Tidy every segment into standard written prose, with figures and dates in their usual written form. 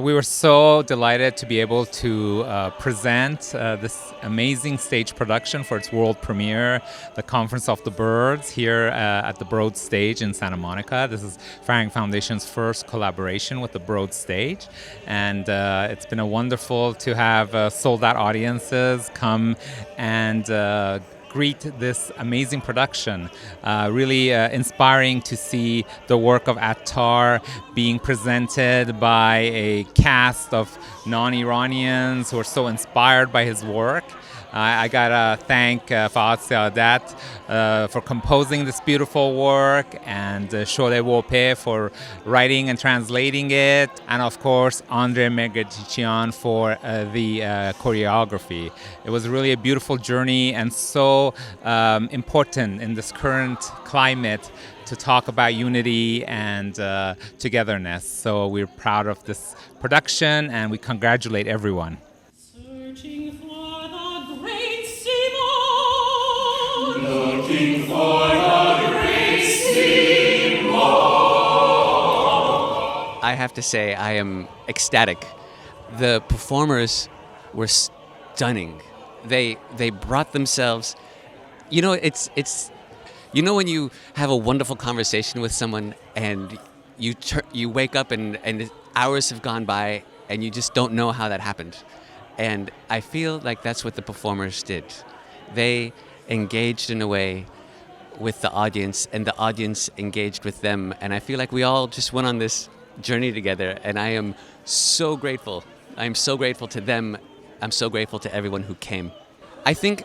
We were so delighted to be able to present this amazing stage production for its world premiere, the Conference of the Birds, here at the Broad Stage in Santa Monica. This is Farang Foundation's first collaboration with the Broad Stage, and it's been wonderful to have sold-out audiences come and greet this amazing production. Really inspiring to see the work of Attar being presented by a cast of non-Iranians who are so inspired by his work. I gotta thank Fahad Siadat for composing this beautiful work, and Sholeh Wolpe for writing and translating it, and of course André Megerdichian for the choreography. It was really a beautiful journey and so important in this current climate to talk about unity and togetherness. So we're proud of this production and we congratulate everyone. Looking for the great Simone. I have to say, I am ecstatic. The performers were stunning. They brought themselves. You know, it's you know when you have a wonderful conversation with someone and you wake up and hours have gone by and you just don't know how that happened. And I feel like that's what the performers did. They engaged in a way with the audience, and the audience engaged with them. And I feel like we all just went on this journey together, and I am so grateful. I am so grateful to them. I'm so grateful to everyone who came. I think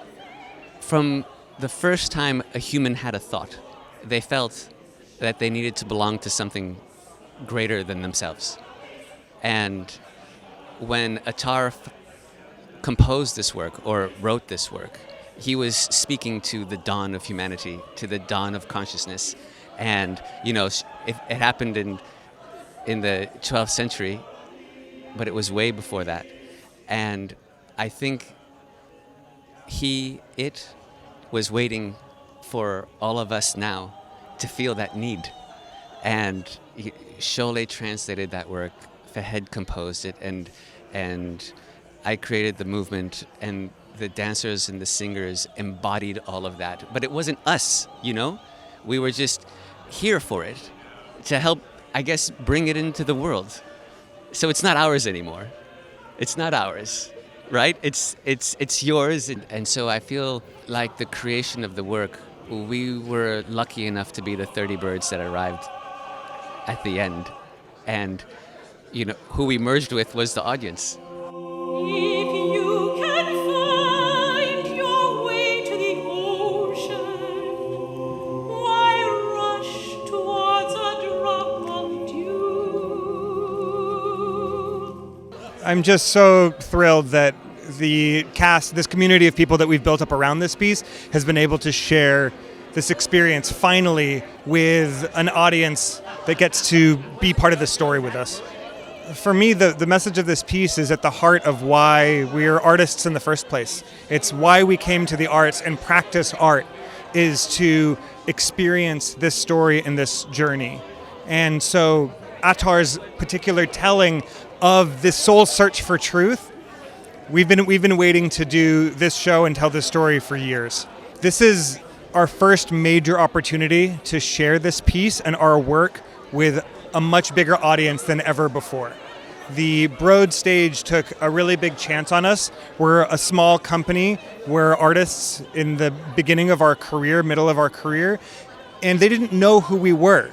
from the first time a human had a thought, they felt that they needed to belong to something greater than themselves. And when Attar composed this work or wrote this work, he was speaking to the dawn of humanity, to the dawn of consciousness. And, you know, it happened in the 12th century, but it was way before that. And I think it was waiting for all of us now to feel that need. And Sholeh translated that work, Fahad composed it, and I created the movement, and the dancers and the singers embodied all of that. But it wasn't us, you know? We were just here for it to help, I guess, bring it into the world. So it's not ours anymore. It's not ours, right? It's yours. And so I feel like the creation of the work, we were lucky enough to be the 30 birds that arrived at the end. And, you know, who we merged with was the audience. I'm just so thrilled that the cast, this community of people that we've built up around this piece, has been able to share this experience finally with an audience that gets to be part of the story with us. For me, the message of this piece is at the heart of why we're artists in the first place. It's why we came to the arts and practice art, is to experience this story and this journey. And so Attar's particular telling of this soul search for truth, we've been waiting to do this show and tell this story for years. This is our first major opportunity to share this piece and our work with a much bigger audience than ever before. The Broad Stage took a really big chance on us. We're a small company. We're artists in the beginning of our career, middle of our career, and they didn't know who we were.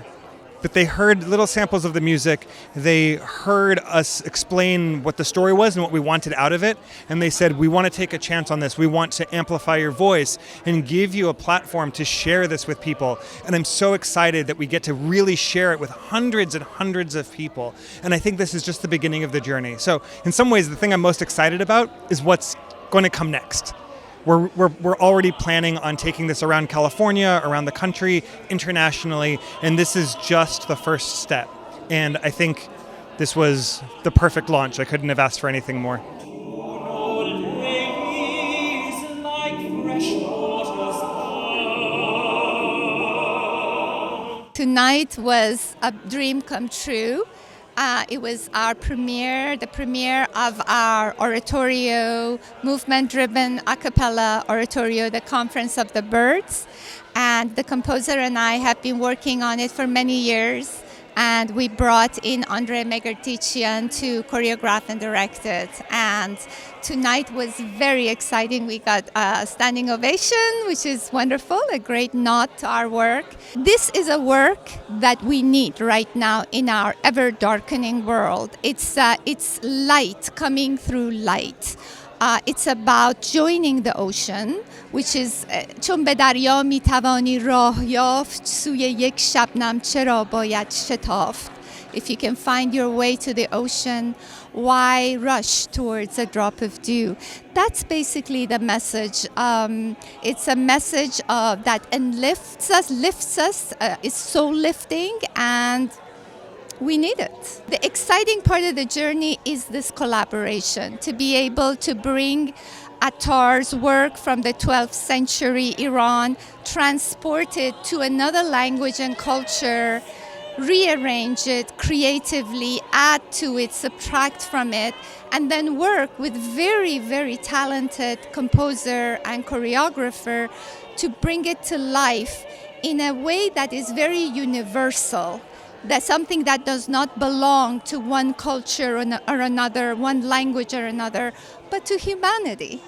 But they heard little samples of the music. They heard us explain what the story was and what we wanted out of it. And they said, we want to take a chance on this. We want to amplify your voice and give you a platform to share this with people. And I'm so excited that we get to really share it with hundreds and hundreds of people. And I think this is just the beginning of the journey. So in some ways, the thing I'm most excited about is what's going to come next. We're already planning on taking this around California, around the country, internationally, and this is just the first step. And I think this was the perfect launch. I couldn't have asked for anything more. Tonight was a dream come true. It was our premiere, the premiere of our Oratorio, movement-driven a cappella Oratorio, the Conference of the Birds. And the composer and I have been working on it for many years. And we brought in André Megerdichian to choreograph and direct it. And tonight was very exciting. We got a standing ovation, which is wonderful, a great nod to our work. This is a work that we need right now in our ever-darkening world. It's light coming through light. It's about joining the ocean, which is چون به دریا میتوانی راه یافت سوی یک شبنم چرا باید شتافت. If you can find your way to the ocean, why rush towards a drop of dew? That's basically the message. It's a message that lifts us, is soul lifting, and we need it. The exciting part of the journey is this collaboration, to be able to bring Attar's work from the 12th century Iran, transport it to another language and culture, rearrange it creatively, add to it, subtract from it, and then work with very, very talented composer and choreographer to bring it to life in a way that is very universal. That's something that does not belong to one culture or another, one language or another, but to humanity.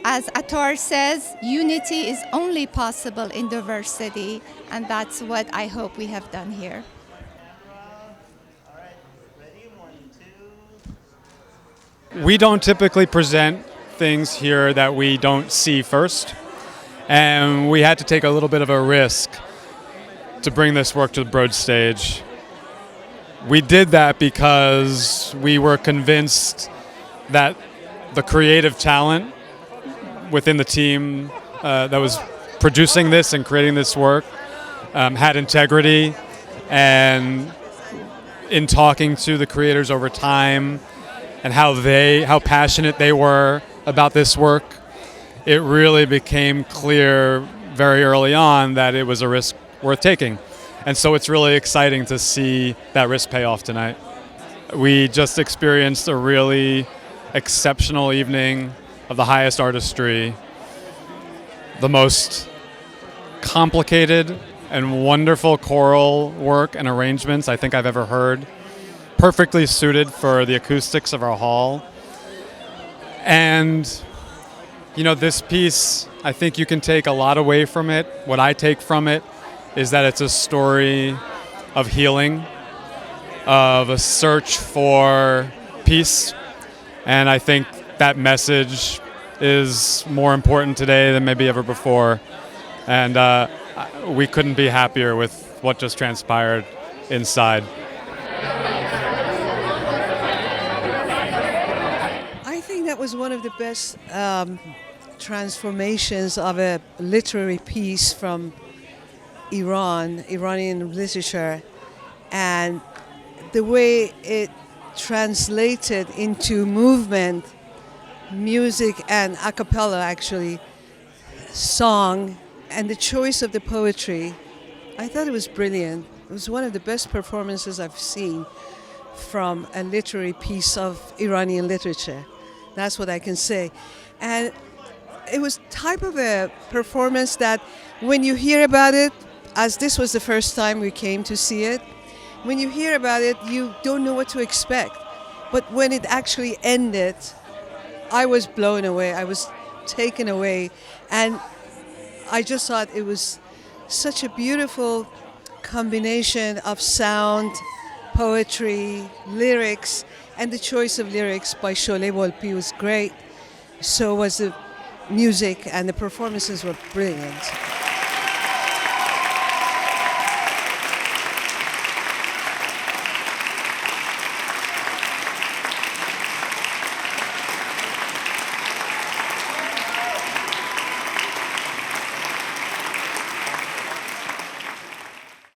As Attar says, unity is only possible in diversity, and that's what I hope we have done here. We don't typically present things here that we don't see first, and we had to take a little bit of a risk to bring this work to the Broad stage. We did that because we were convinced that the creative talent within the team that was producing this and creating this work had integrity, and in talking to the creators over time and how passionate they were about this work, it really became clear very early on that it was a risk worth taking. And so it's really exciting to see that risk pay off tonight. We just experienced a really exceptional evening of the highest artistry, the most complicated and wonderful choral work and arrangements I think I've ever heard, perfectly suited for the acoustics of our hall. And, you know, this piece, I think you can take a lot away from it. What I take from it is that it's a story of healing, of a search for peace. And I think that message is more important today than maybe ever before. And we couldn't be happier with what just transpired inside. I think that was one of the best transformations of a literary piece from Iranian literature, and the way it translated into movement, music, and a cappella, actually, song, and the choice of the poetry. I thought it was brilliant. It was one of the best performances I've seen from a literary piece of Iranian literature. That's what I can say. And it was type of a performance that when you hear about it, as this was the first time we came to see it, when you hear about it, you don't know what to expect. But when it actually ended, I was blown away. I was taken away. And I just thought it was such a beautiful combination of sound, poetry, lyrics, and the choice of lyrics by Sholeh Wolpe was great. So was the music, and the performances were brilliant.